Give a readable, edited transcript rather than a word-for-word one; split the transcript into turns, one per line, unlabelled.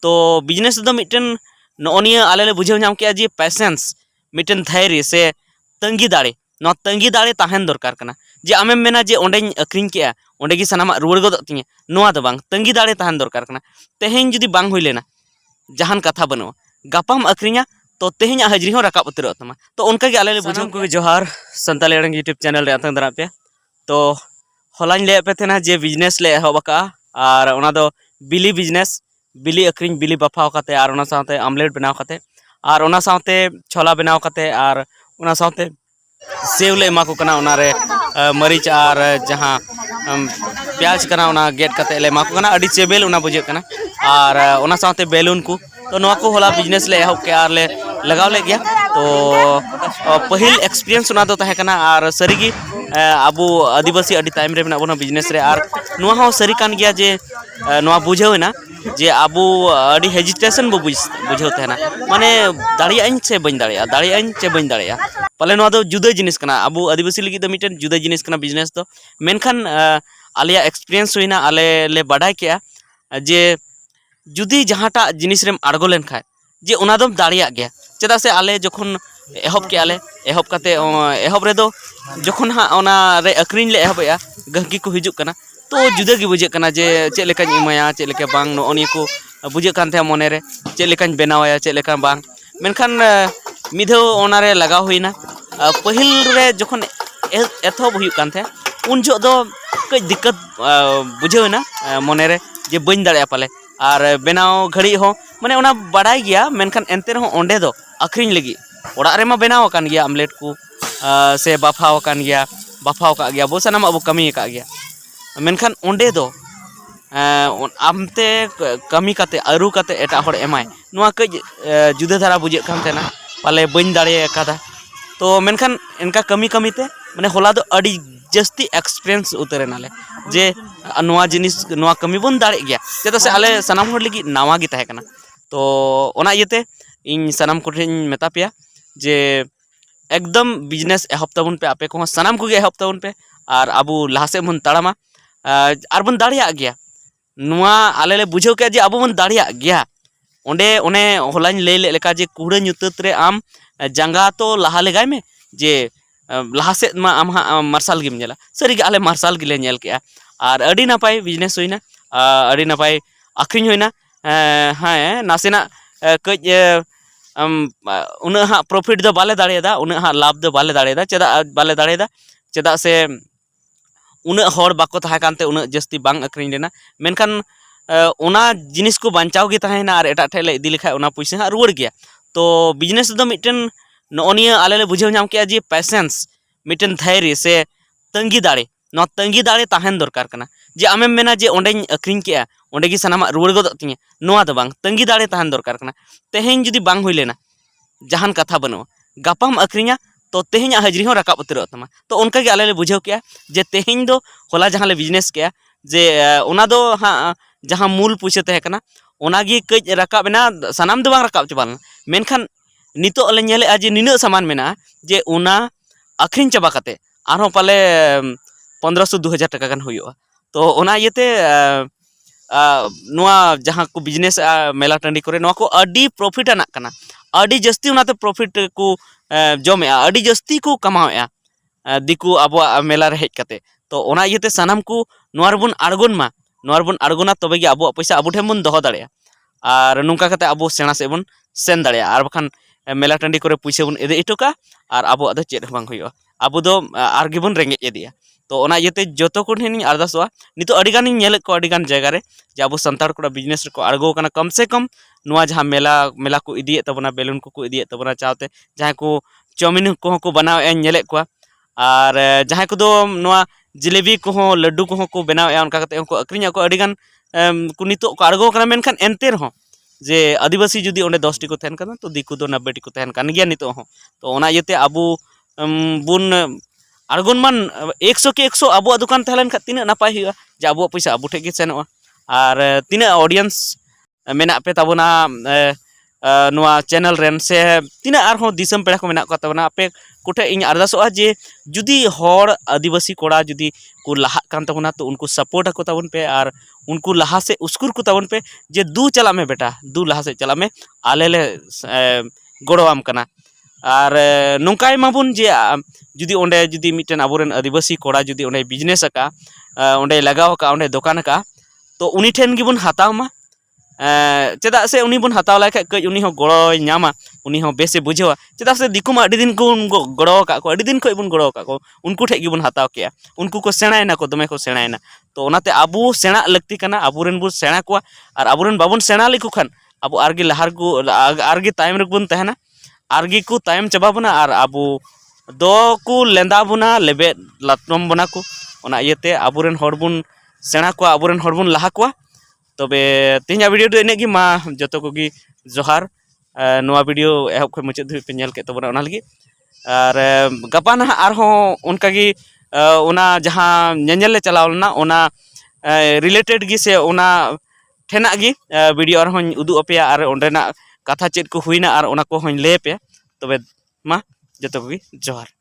तो बिजनेस दो मिटन नोनिया आले ले बुझाव नाम के जे पेशेंस मिटन धैर्य से तंगी दाड़े न तंगी दाड़े ताहन दरकार कना जे आमेम मेना जे ओंडेñ अक्रिñ के ओंडे गी सनामा रुवाड़ गदो तिᱧ नोआ दो बांग तंगी दाड़े ताहन दरकार कना तेहेñ जुदी बांग हुई लेना जहान कथा बनो गापाम अक्रिñा तो तेहेñ हाजरी हो रकाब उतरो तमा तो उनका के आले ले बुझाव को जोहार संताली अड़ंग यूट्यूब चैनल रे आतंग दरा पे तो हलाñ ले पे थेना जे बिजनेस ले एहबका और ओना दो बिली बिजनेस बिली अक्रिñ बिली बफाव काते और ओना साथे आमलेट बनाव काते और ओना साथे छोला बनाव काते और ओना साथे सेव ले एमा को कना ओना रे मरीच और जहां प्याज कना ओना गेट काते ले एमा को कना अडी चेबेल ओना बुझे कना और ओना साथे बेलून को तो नोआ को होला बिजनेस ले एहब के और ले लगाव ले गया तो पहिल एक्सपीरियंस ओना दो तहे कना और सरीगी आबू आदिवासी अडी टाइम रे मेना बिजनेस रे और नोआ हो सरी कान गया जे नोआ बुझेवना जे आबू अडी हेजिटेशन बो बुझेव तहना माने दाड़ियाñ से बñ दाड़िया पले नोआ दो जुदा जिनिस कना आबू आदिवासी लगी दो मिटन जुदा जिनिस कना बिजनेस तो मेनखान आलिया एक्सपीरियंस हुईना आले ले बाडाय के जे जुदी जहाटा जिनिस रेम आड़गो लेन खाय जे ओना दम दाड़िया गया चेदा से आले जखन एहब के आले एहब काते एहब रे दो जखन हा ओना रे अक्रिñ ले एहबया गहकी को हिजुक कना तो जुदा गी बुझे कना जे चेक लेकाñ इमाया चेक लेका बांग नोनी को बुझे कान थे मने रे चेक लेकाñ बनावाया चेक लेका बांग मेनखान मिधो ओना रे लगा हुईना पहिल रे जखन एथब हुई कान थे उन जो दो कई दिक्कत बुझेवना मने रे जे बñ दाड़े पाले और बनाव घड़ी हो माने ओना बाड़ाय गया मेनखान एनते रहो ओंडे दो अक्रिñ लगी ओड़ा रे मा बनाव कान गया आमलेट को से बाफाव कान गया बाफाव का गया बो सनाम अब कमी का गया मेनखान ओंडे दो आमते कमी काते अरु काते एटा हर एमाय नोआ कई जुदा धारा बुझे कान तेना पाले बñ दाड़े कादा तो मेनखान इनका कमी कमी ते माने होला दो अडी जस्ती एक्सपीरियंस उतरे नाले जे नोआ जिनिस नोआ कमी बन दाड़े गया चेदा से आले सनाम हर लगी नावा गी तहे कना तो ओना इयते इन सनाम कोठेñ मेता पेया जे एकदम बिजनेस एहब तबन पे आपे को सनाम को एहब तबन पे और आबू लहासे बन ताड़ामा और बन दाड़िया गया नोआ आले ले बुझेव के जे आबू बन दाड़िया गया ओंडे ओने हलाñ लई लेका जे कुड़ा nyutat रे आम जंगा तो लहा लेगाय में जे लहासे मा आम मार्शल गिम नेला सरी गे आले मार्शल गिले नेल के और अडी नापाय बिजनेस होइना अडी नापाय अक्रिñ होइना हाँ नासेना कज उना हाँ प्रॉफिट दो बाले दाड़ेदा उना हाँ लाभ दो बाले दाड़ेदा चेदा बाले दाड़ेदा चेदा से उना हर बाको तहा कानते उना जस्ती बांग अक्रिñ लेना मेनखान ओना जिनिस को बांचाव गे तहायना और एटा ठे ले इदी लेखाय ओना पैसा हाँ रुवाड़ गया तो बिजनेस दो मिटन नोनिया आले ले बुझाव नाम के जे पेशेंस मिटन धैर्य से तंगी दाड़े न तंगी दाड़े ताहन दरकार कना जे आमेम मेना जे ओंडेñ अक्रिñ के ओंडे गी सनामा रुवाड़ गदो तिᱧ नोआ दो बांग तंगी दाड़े ताहन दरकार कना तेहेñ जुदी बांग हुई लेना जहान कथा बनो गापाम अक्रिñा तो तेहेñ हाजरी हो रकाब उतरो तमा तो उनका के आले ले बुझाव के जे तेहेñ दो होला जहां ले बिजनेस के जे ओना दो हाँ जहां मूल पुइसा तहे कना ओना गी कज रकाब ना सनाम दो बांग रकाब चबालना मेनखान नितो ले नेले जे निना सामान मेना जे ओना अक्रिñ चाबा काते आरो पाले 1500-2000 टाका गान हुयुआ तो ओना इयते नोआ जहां को बिजनेस मेला टांडी करे नोआ को अडी प्रॉफिट आना कना अडी जस्ती ओनाते प्रॉफिट को जमे अडी जस्ती को कमावे दिकु आबो मेला रे हेज काते तो ओना इयते सनाम को नोआ रबन आड़गोना तबे गे आबो पैसा आबो ठेम बन दोहो दाड़े और नुंका काते आबो सेना से बन सेन दाड़े और बखान मेला टांडी करे पैसा बन इदे इटोका और आबो दो चेद बांग हुयुआ आबो दो आर गेबन रेंगे इदिया तो ओना इयते जतो को ठेन अरदासवा नितो अडी गान नेल को अडी गान जगह रे जे आबो संताड़ कोड़ा बिजनेस को आड़गो कना कम से कम नोआ जहां मेला को इदिए तबना बेलून को इदिए तबना चावते जहां को चाउमिन को बनावे नेले को और जहां को दो नोआ जिलेबी को लड्डू को बनावे उनका कते उनको अक्रिñ को अडी गान को नितो को आड़गो कना मेनखान एनते रहो जे आदिवासी जुदी ओंडे 10 टी को तहन कना तो दिकु दो 90 टी को तहन कान गया नितो हो तो ओना इयते आबू बुन आड़गोन मान 100 के 100 आबो दुकान तहलन खा तिना नापाय हुआ जे आबो पैसा आबो ठे गे सेनोआ और तिना ऑडियंस मेना पे ताबोना नोआ चैनल रेन से तिना आरहो दिसम पेड़ा को मेना को ताबोना आपे कोठे इन अरदासोआ जे जुदी हर आदिवासी कोड़ा जुदी को लाहा कान ताबोना तो उनको सपोर्ट को ताबोन पे और उनको लहा से उस्कुर को ताबन पे जे दू चला में बेटा दू लहा से चला में आले ले गड़ोआम कना और नौकाय माबुन जे जुदी ओंडे जुदी मिटन आबोरेन आदिवासी कोड़ा जुदी ओंडे बिजनेस का ओंडे लगाव का ओंडे दुकान का तो उनी ठेन गिबुन हताव मा चेदा से उनी बुन हताव लाय कज उनी हो गड़ो नामा उनी हो बेसे बुझेवा चेदा से दिकु मा अडी दिन को गड़ो का को अडी दिन खय बुन गड़ो का को उनको ठे गिबुन हताव केया उनको को सेणायना को दमे को सेणायना तो ओनाते आबू सेणा लगती कना आबुरेन बुन सेणा को और आबुरेन बाबुन सेणा लेको खान आबू आरगी लहार को आरगी तायम रे बुन तहना आरगी को तायम चबा बुना और आबू दो को लेंदा बुना लेबे लातम बुना को ओना इयते आबुरेन हर बुन सेणा को आबुरेन हर बुन लहा को तबे तेहना वीडियो दो इने गी मा जतो को गी जोहार नोआ वीडियो एहब खय मुचाद धरि पे नेल के तबना ओना लगी और गपा ना आरहो उनका गी ओना जहां नेनेल ले चलावलना ओना रिलेटेड गी से ओना ठेना गी वीडियो आरहो उदु अपेया और ओंडेना कथा चेद को हुइना और ओना को हन ले पे तबे मा जतो को गी जोहार।